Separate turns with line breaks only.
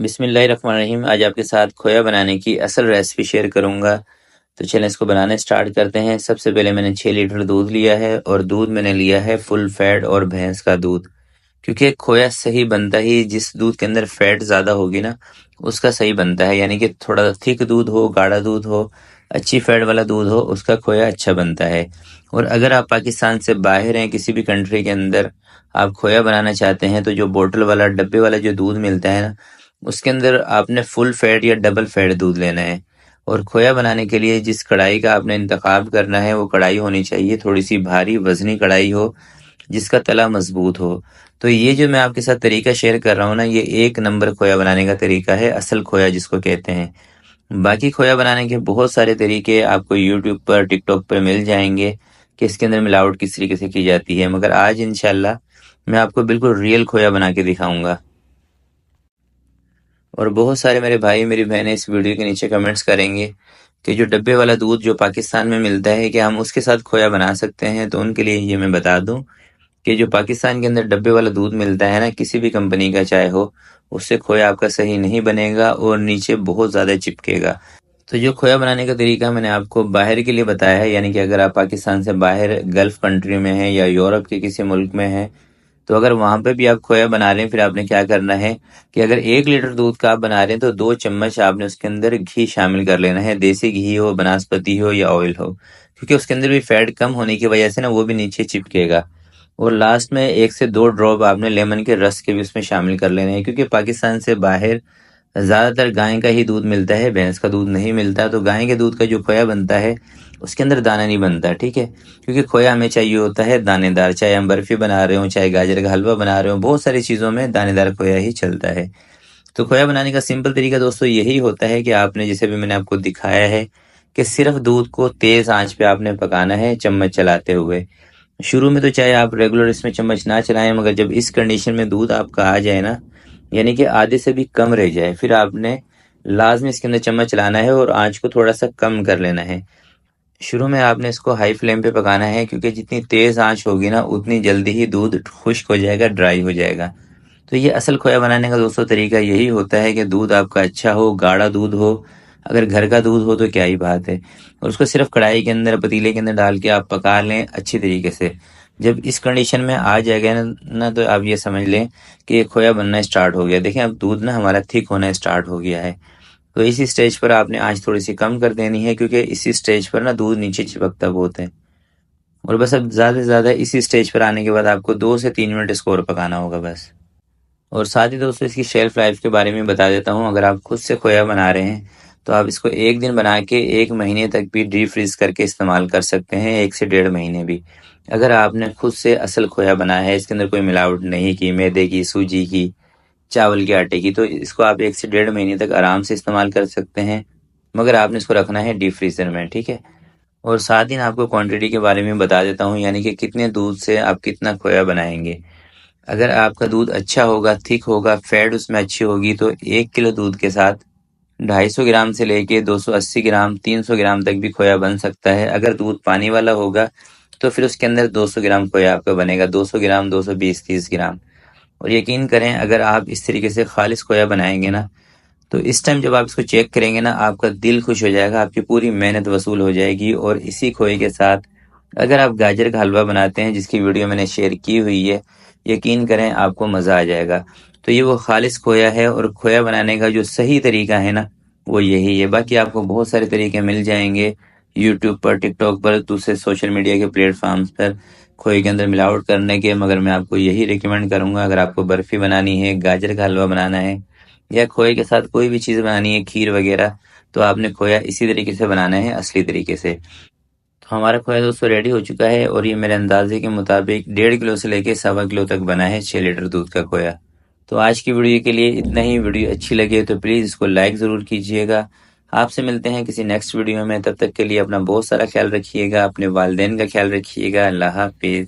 बिस्मिल्लाहिर्रहमानिर्रहीम। आज आपके साथ खोया बनाने की असल रेसिपी शेयर करूंगा। तो चलें इसको बनाना स्टार्ट करते हैं। सबसे पहले मैंने 6 लीटर दूध लिया है और दूध मैंने लिया है फुल फैट और भैंस का दूध, क्योंकि खोया सही बनता ही जिस दूध के अंदर फैट ज़्यादा होगी ना उसका सही बनता है। यानी कि थोड़ा थिक दूध हो, गाढ़ा दूध हो, अच्छी फैट वाला दूध हो, उसका खोया अच्छा बनता है। और अगर आप पाकिस्तान से बाहर हैं, किसी भी कंट्री के अंदर आप खोया बनाना चाहते हैं, तो जो बोतल वाला डब्बे वाला जो दूध मिलता है ना, उसके अंदर आपने फुल फैट या डबल फैट दूध लेना है। और खोया बनाने के लिए जिस कढ़ाई का आपने इंतखाब करना है वो कढ़ाई होनी चाहिए थोड़ी सी भारी वजनी कढ़ाई हो, जिसका तला मजबूत हो। तो ये जो मैं आपके साथ तरीका शेयर कर रहा हूँ ना, ये एक नंबर खोया बनाने का तरीका है, असल खोया जिसको कहते हैं। बाकी खोया बनाने के बहुत सारे तरीके आपको यूट्यूब पर, टिकटॉक पर मिल जाएंगे कि इसके अंदर मिलावट किस तरीके से की जाती है, मगर आज इंशाल्लाह मैं आपको बिल्कुल रियल खोया बना के दिखाऊंगा। और बहुत सारे मेरे भाई मेरी बहनें इस वीडियो के नीचे कमेंट्स करेंगे कि जो डब्बे वाला दूध जो पाकिस्तान में मिलता है, क्या हम उसके साथ खोया बना सकते हैं? तो उनके लिए ये मैं बता दूं कि जो पाकिस्तान के अंदर डब्बे वाला दूध मिलता है ना, किसी भी कंपनी का चाहे हो, उससे खोया आपका सही नहीं बनेगा और नीचे बहुत ज़्यादा चिपकेगा। तो जो खोया बनाने का तरीका मैंने आपको बाहर के लिए बताया है, यानी कि अगर आप पाकिस्तान से बाहर गल्फ़ कंट्री में हैं या यूरोप के किसी मुल्क में हैं, तो अगर वहाँ पे भी आप खोया बना रहे हैं, फिर आपने क्या करना है कि अगर 1 लीटर दूध का आप बना रहे हैं तो 2 चम्मच आपने उसके अंदर घी शामिल कर लेना है। देसी घी हो, बनास्पति हो या ऑयल हो, क्योंकि उसके अंदर भी फैट कम होने की वजह से ना वो भी नीचे चिपकेगा। और लास्ट में 1 से 2 ड्रॉप आपने लेमन के रस के भी उसमें शामिल कर लेने हैं, क्योंकि पाकिस्तान से बाहर ज़्यादातर गाय का ही दूध मिलता है, भैंस का दूध नहीं मिलता। तो गाय के दूध का जो खोया बनता है उसके अंदर दाना नहीं बनता, ठीक है? क्योंकि खोया हमें चाहिए होता है दानेदार, चाहे हम बर्फी बना रहे हो, चाहे गाजर का हलवा बना रहे हो, बहुत सारी चीज़ों में दानेदार खोया ही चलता है। तो खोया बनाने का सिंपल तरीका दोस्तों यही होता है कि आपने, जैसे भी मैंने आपको दिखाया है, कि सिर्फ दूध को तेज़ आंच पे आपने पकाना है चम्मच चलाते हुए। शुरू में तो चाहे आप रेगुलर इसमें चम्मच ना चलाएं, मगर जब इस कंडीशन में दूध आपका आ जाए ना, यानी कि आधे से भी कम रह जाए, फिर आपने लाजमी इसके अंदर चम्मच चलाना है और आंच को थोड़ा सा कम कर लेना है। शुरू में आपने इसको हाई फ्लेम पे पकाना है, क्योंकि जितनी तेज़ आंच होगी ना उतनी जल्दी ही दूध खुश्क हो जाएगा, ड्राई हो जाएगा। तो ये असल खोया बनाने का दोस्तों तरीका यही होता है कि दूध आपका अच्छा हो, गाढ़ा दूध हो। अगर घर का दूध हो तो क्या ही बात है। और उसको सिर्फ कढ़ाई के अंदर, पतीले के अंदर डाल के आप पका लें अच्छी तरीके से। जब इस कंडीशन में आ जाएगा ना तो आप ये समझ लें कि ये खोया बनना स्टार्ट हो गया। देखें अब दूध ना हमारा थिक होना स्टार्ट हो गया है। तो इसी स्टेज पर आपने आंच थोड़ी सी कम कर देनी है, क्योंकि इसी स्टेज पर ना दूध नीचे चिपकता बहुत है। और बस अब ज़्यादा से ज़्यादा इसी स्टेज पर आने के बाद आपको 2 से 3 मिनट इसको और पकाना होगा बस। और साथ ही दोस्तों इसकी शेल्फ लाइफ के बारे में बता देता हूँ। अगर आप खुद से खोया बना रहे हैं तो आप इसको 1 दिन बना के 1 महीने तक भी डीप फ्रीज करके इस्तेमाल कर सकते हैं, 1 से 1.5 महीने भी। अगर आपने खुद से असल खोया बनाया है, इसके अंदर कोई मिलावट नहीं की, मैदे की, सूजी की, चावल के आटे की, तो इसको आप 1 से 1.5 महीने तक आराम से इस्तेमाल कर सकते हैं। मगर आपने इसको रखना है डीप फ्रीजर में, ठीक है? और साथ ही आपको क्वांटिटी के बारे में बता देता हूँ, यानी कि कितने दूध से आप कितना खोया बनाएंगे। अगर आपका दूध अच्छा होगा, थिक होगा, फैट उसमें अच्छी होगी, तो 1 किलो दूध के साथ 250 ग्राम से लेके 280 ग्राम, 300 ग्राम तक भी खोया बन सकता है। अगर दूध पानी वाला होगा तो फिर उसके अंदर 200 ग्राम खोया आपका बनेगा, 200 ग्राम, 220, 30 ग्राम। और यकीन करें अगर आप इस तरीके से खालिश खोया बनाएंगे ना, तो इस टाइम जब आप इसको चेक करेंगे ना, आपका दिल खुश हो जाएगा, आपकी पूरी मेहनत वसूल हो जाएगी। और इसी खोए के साथ अगर आप गाजर का हलवा बनाते हैं, जिसकी वीडियो मैंने शेयर की हुई है, यकीन करें आपको मज़ा आ जाएगा। तो ये वो खालिश खोया है, और खोया बनाने का जो सही तरीका है ना वो यही है। बाकी आपको बहुत सारे तरीके मिल जाएंगे यूट्यूब पर, टिकटॉक पर, दूसरे सोशल मीडिया के प्लेटफॉर्म्स पर खोए के अंदर मिलावट करने के, मगर मैं आपको यही रिकमेंड करूंगा। अगर आपको बर्फ़ी बनानी है, गाजर का हलवा बनाना है, या खोए के साथ कोई भी चीज़ बनानी है, खीर वगैरह, तो आपने खोया इसी तरीके से बनाना है, असली तरीके से। तो हमारा खोया दोस्तों रेडी हो चुका है, और ये मेरे अंदाजे के मुताबिक 1.5 किलो से लेके 1.25 किलो तक बना है, 6 लीटर दूध का खोया। तो आज की वीडियो के लिए इतना ही। वीडियो अच्छी लगे तो प्लीज़ इसको लाइक ज़रूर कीजिएगा। आपसे मिलते हैं किसी नेक्स्ट वीडियो में, तब तक के लिए अपना बहुत सारा ख्याल रखिएगा, अपने वालिदैन का ख्याल रखिएगा। अल्लाह हाफिज़।